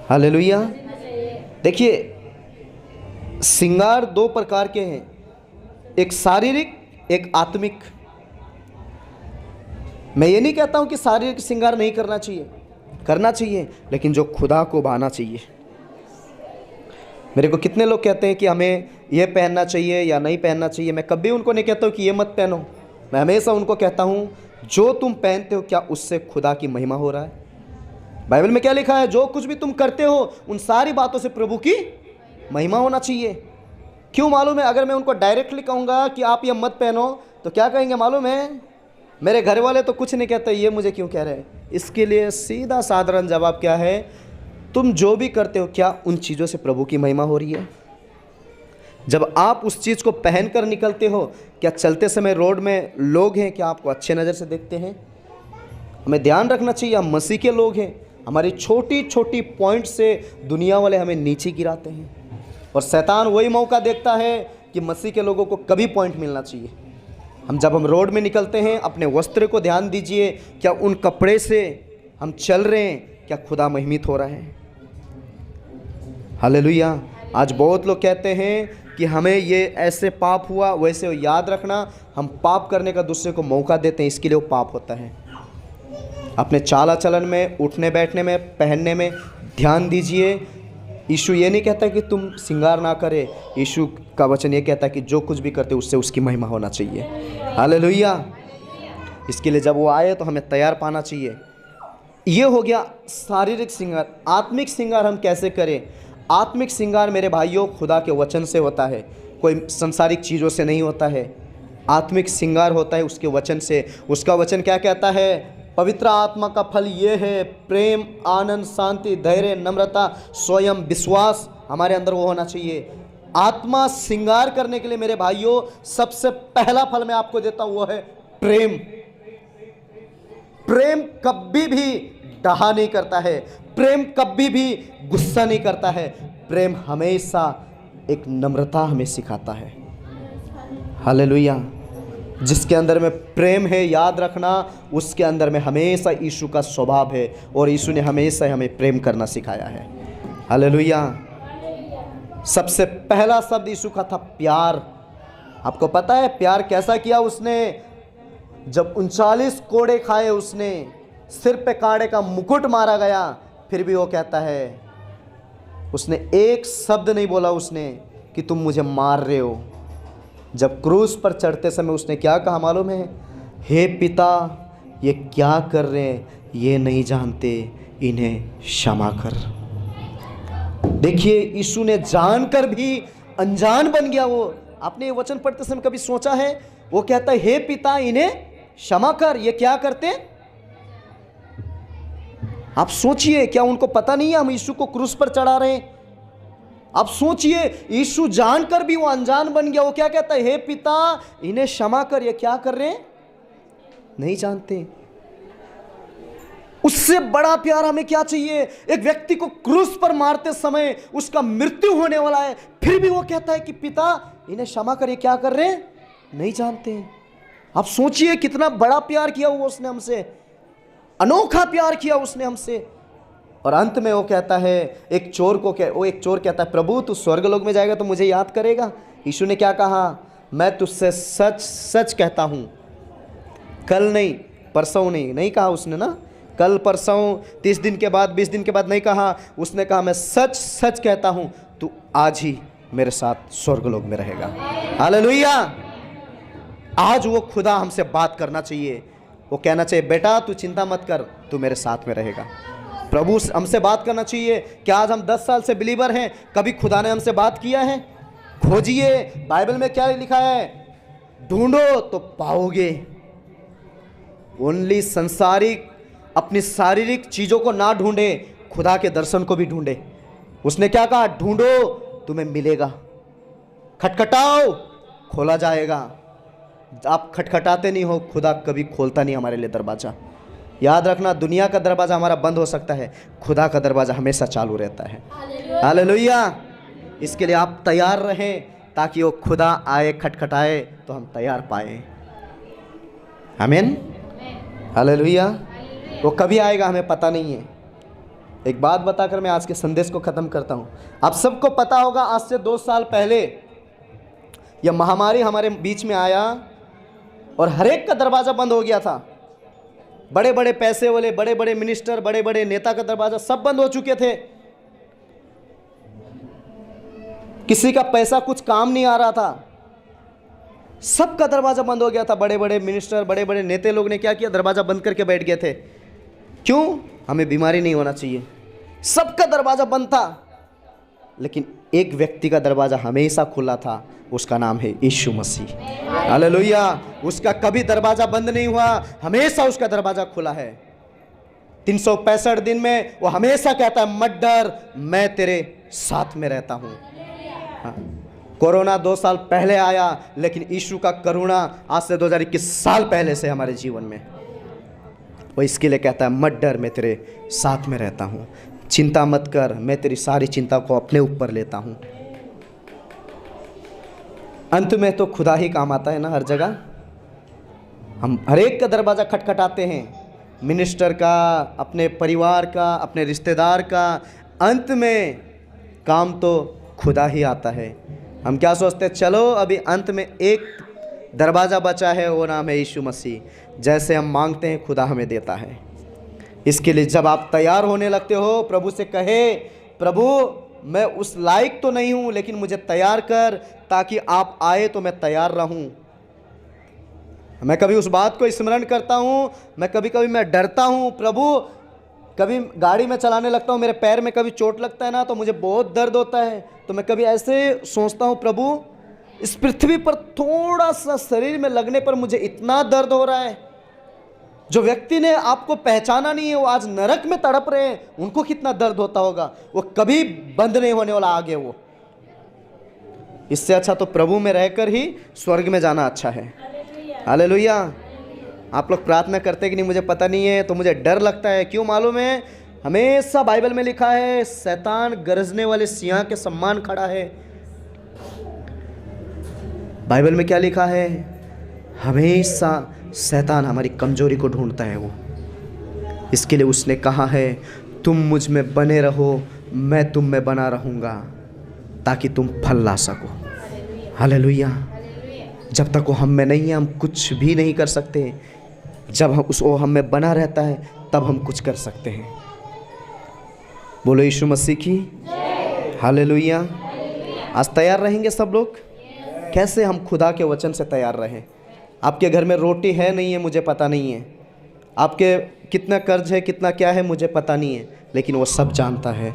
Hallelujah. देखिए, श्रृंगार दो प्रकार के हैं, एक शारीरिक, एक आत्मिक। मैं ये नहीं कहता हूं कि शारीरिक श्रृंगार नहीं करना चाहिए, करना चाहिए, लेकिन जो खुदा को भाना चाहिए। मेरे को कितने लोग कहते हैं कि हमें ये पहनना चाहिए या नहीं पहनना चाहिए। मैं कभी उनको नहीं कहता हूँ कि ये मत पहनो। मैं हमेशा उनको कहता हूँ, जो तुम पहनते हो क्या उससे खुदा की महिमा हो रहा है? बाइबल में क्या लिखा है? जो कुछ भी तुम करते हो उन सारी बातों से प्रभु की महिमा होना चाहिए। क्यों मालूम है? अगर मैं उनको डायरेक्टली कहूँगा कि आप ये मत पहनो तो क्या कहेंगे मालूम है? मेरे घर वाले तो कुछ नहीं कहते, ये मुझे क्यों कह रहे हैं? इसके लिए सीधा साधारण जवाब क्या है? तुम जो भी करते हो क्या उन चीज़ों से प्रभु की महिमा हो रही है? जब आप उस चीज़ को पहन कर निकलते हो, क्या चलते समय रोड में लोग हैं क्या आपको अच्छे नज़र से देखते हैं? हमें ध्यान रखना चाहिए, हम मसीह के लोग हैं। हमारी छोटी छोटी पॉइंट से दुनिया वाले हमें नीचे गिराते हैं, और शैतान वही मौका देखता है कि मसीह के लोगों को कभी पॉइंट मिलना चाहिए। जब हम रोड में निकलते हैं, अपने वस्त्र को ध्यान दीजिए, क्या उन कपड़े से हम चल रहे हैं? क्या खुदा महिमित हो रहा है? हालेलुया। आज बहुत लोग कहते हैं कि हमें ये ऐसे पाप हुआ वैसे, याद रखना, हम पाप करने का दूसरे को मौका देते हैं, इसके लिए वो पाप होता है। अपने चाला चलन में, उठने बैठने में, पहनने में ध्यान दीजिए। यीशु ये नहीं कहता कि तुम श्रृंगार ना करे, यीशु का वचन ये कहता है कि जो कुछ भी करते उससे उसकी महिमा होना चाहिए। हालेलुया। इसके लिए जब वो आए तो हमें तैयार पाना चाहिए। ये हो गया शारीरिक श्रृंगार। आत्मिक श्रृंगार हम कैसे करें? आत्मिक श्रृंगार मेरे भाइयों खुदा के वचन से होता है, कोई सांसारिक चीज़ों से नहीं होता है। आत्मिक श्रृंगार होता है उसके वचन से। उसका वचन क्या कहता है? पवित्र आत्मा का फल ये है, प्रेम, आनंद, शांति, धैर्य, नम्रता, स्वयं विश्वास। हमारे अंदर वो होना चाहिए। आत्मा श्रृंगार करने के लिए मेरे भाइयों सबसे पहला फल मैं आपको देता हूं, वो है प्रेम। प्रेम कभी भी डहा नहीं करता है, प्रेम कभी भी गुस्सा नहीं करता है। प्रेम हमेशा एक नम्रता हमें सिखाता है। हालेलुया। जिसके अंदर में प्रेम है, याद रखना, उसके अंदर में हमेशा यीशु का स्वभाव है, और यीशु ने हमेशा हमें प्रेम करना सिखाया है। हालेलुया। सबसे पहला शब्द यीशु का था प्यार। आपको पता है प्यार कैसा किया उसने? जब 39 कोड़े खाए उसने, सिर पे कांटे का मुकुट मारा गया, फिर भी वो कहता है, उसने एक शब्द नहीं बोला उसने कि तुम मुझे मार रहे हो। जब क्रूस पर चढ़ते समय उसने क्या कहा मालूम है? हे पिता, ये क्या कर रहे हैं? ये नहीं जानते, इन्हें क्षमा कर। देखिए, यीशु ने जानकर भी अनजान बन गया वो। आपने ये वचन पढ़ते समय कभी सोचा है? वो कहता है, हे पिता, इन्हें क्षमा कर। ये क्या करते? आप सोचिए, क्या उनको पता नहीं है हम यीशु को क्रूस पर चढ़ा रहे हैं? आप सोचिए, यीशु जानकर भी वो अनजान बन गया। वो क्या कहता है? हे पिता, इन्हें क्षमा कर। ये क्या कर रहे हैं? नहीं जानते। उससे बड़ा प्यार हमें क्या चाहिए? एक व्यक्ति को क्रूस पर मारते समय उसका मृत्यु होने वाला है, फिर भी वो कहता है कि पिता, इन्हें क्षमा कर। ये क्या कर रहे हैं? नहीं जानते। आप सोचिए कितना बड़ा प्यार किया हुआ उसने हमसे, अनोखा प्यार किया उसने हमसे। और अंत में वो कहता है, एक चोर कहता है, प्रभु तू स्वर्गलोक में जाएगा तो मुझे याद करेगा। यीशु ने क्या कहा? मैं तुझसे सच सच कहता हूं, कल नहीं, परसों नहीं कहा उसने ना, कल परसों 30 दिन के बाद 20 दिन के बाद नहीं कहा। उसने कहा, मैं सच सच कहता हूं, तू आज ही मेरे साथ स्वर्गलोक में रहेगा। हालेलुया। आज वो खुदा हमसे बात करना चाहिए। वो कहना चाहिए, बेटा तू चिंता मत कर, तू मेरे साथ में रहेगा। प्रभु हमसे बात करना चाहिए। क्या आज हम 10 साल से बिलीवर हैं, कभी खुदा ने हमसे बात किया है? खोजिए, बाइबल में क्या लिखा है? ढूंढो तो पाओगे। ओनली संसारिक, अपनी शारीरिक चीजों को ना ढूंढे, खुदा के दर्शन को भी ढूंढे। उसने क्या कहा? ढूंढो तुम्हें मिलेगा, खटखटाओ खोला जाएगा। आप खटखटाते नहीं हो, खुदा कभी खोलता नहीं हमारे लिए दरवाजा। याद रखना, दुनिया का दरवाजा हमारा बंद हो सकता है, खुदा का दरवाजा हमेशा चालू रहता है। हालेलुया। इसके लिए आप तैयार रहें, ताकि वो खुदा आए, खटखटाए तो हम तैयार पाए। आमीन। हालेलुया। वो कभी आएगा हमें पता नहीं है, एक बात बताकर मैं आज के संदेश को ख़त्म करता हूँ। आप सबको पता होगा, आज से 2 साल पहले यह महामारी हमारे बीच में आया और हर एक का दरवाज़ा बंद हो गया था। बड़े बड़े पैसे वाले, बड़े बड़े मिनिस्टर, बड़े बड़े नेता का दरवाज़ा सब बंद हो चुके थे। किसी का पैसा कुछ काम नहीं आ रहा था, सबका दरवाज़ा बंद हो गया था। बड़े बड़े मिनिस्टर, बड़े बड़े नेता लोग ने क्या किया, दरवाज़ा बंद करके बैठ गए थे। क्यों? हमें बीमारी नहीं होना चाहिए। सबका दरवाज़ा बंद था, लेकिन एक व्यक्ति का दरवाज़ा हमेशा खुला था, उसका नाम है यीशु मसीह। हालेलुया। उसका कभी दरवाज़ा बंद नहीं हुआ, हमेशा उसका दरवाज़ा खुला है। 365 दिन में वो हमेशा कहता है, मत डर, मैं तेरे साथ में रहता हूँ। हाँ। कोरोना 2 साल पहले आया, लेकिन यीशु का करुणा आज से 2021 साल पहले से हमारे जीवन में। वो इसके लिए कहता है, मत डर, मैं तेरे साथ में रहता हूँ। चिंता मत कर, मैं तेरी सारी चिंता को अपने ऊपर लेता हूँ। अंत में तो खुदा ही काम आता है ना हर जगह। हम हर एक का दरवाज़ा खटखटाते हैं, मिनिस्टर का, अपने परिवार का, अपने रिश्तेदार का। अंत में काम तो खुदा ही आता है। हम क्या सोचते हैं, चलो अभी अंत में एक दरवाज़ा बचा है, वो नाम है यीशु मसीह। जैसे हम मांगते हैं, खुदा हमें देता है। इसके लिए जब आप तैयार होने लगते हो, प्रभु से कहे, प्रभु मैं उस लायक तो नहीं हूँ, लेकिन मुझे तैयार कर, ताकि आप आए तो मैं तैयार रहूँ। मैं कभी उस बात को स्मरण करता हूँ, मैं कभी कभी मैं डरता हूँ। प्रभु, कभी गाड़ी में चलाने लगता हूँ, मेरे पैर में कभी चोट लगता है ना, तो मुझे बहुत दर्द होता है। तो मैं कभी ऐसे सोचता हूँ, प्रभु इस पृथ्वी पर थोड़ा सा शरीर में लगने पर मुझे इतना दर्द हो रहा है। जो व्यक्ति ने आपको पहचाना नहीं है, वो आज नरक में तड़प रहे हैं, उनको कितना दर्द होता होगा। वो कभी बंद नहीं होने वाला आगे वो। इससे अच्छा तो प्रभु में रहकर ही स्वर्ग में जाना अच्छा है। हालेलुया। आप लोग प्रार्थना करते कि नहीं मुझे पता नहीं है, तो मुझे डर लगता है। क्यों मालूम है? हमेशा बाइबल में लिखा है, शैतान गरजने वाले सिंह के समान खड़ा है। बाइबल में क्या लिखा है? हमेशा शैतान हमारी कमजोरी को ढूंढता है वो। इसके लिए उसने कहा है, तुम मुझ में बने रहो, मैं तुम में बना रहूँगा, ताकि तुम फल ला सको। हालेलुया। जब तक वो हम में नहीं है, हम कुछ भी नहीं कर सकते। जब वो हम में बना रहता है, तब हम कुछ कर सकते हैं। बोलो यीशु मसीह की हालेलुया। आज तैयार रहेंगे सब लोग? कैसे हम खुदा के वचन से तैयार रहें? आपके घर में रोटी है नहीं है मुझे पता नहीं है, आपके कितना कर्ज है, कितना क्या है मुझे पता नहीं है, लेकिन वो सब जानता है।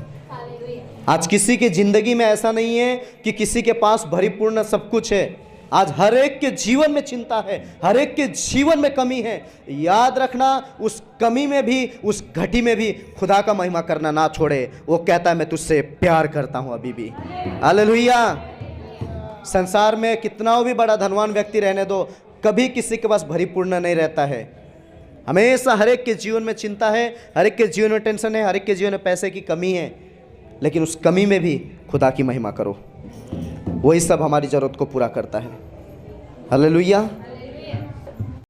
आज किसी की ज़िंदगी में ऐसा नहीं है कि किसी के पास भरीपूर्ण सब कुछ है। आज हर एक के जीवन में चिंता है, हर एक के जीवन में कमी है। याद रखना, उस कमी में भी, उस घटी में भी खुदा का महिमा करना ना छोड़े। वो कहता है, मैं तुझसे प्यार करता हूँ अभी भी। हालेलुया। संसार में कितना भी बड़ा धनवान व्यक्ति रहने दो, कभी किसी के पास भरीपूर्ण नहीं रहता है। हमेशा हर एक के जीवन में चिंता है, हर एक के जीवन में टेंशन है, हर एक के जीवन में पैसे की कमी है। लेकिन उस कमी में भी खुदा की महिमा करो, वही सब हमारी ज़रूरत को पूरा करता है। हालेलुया।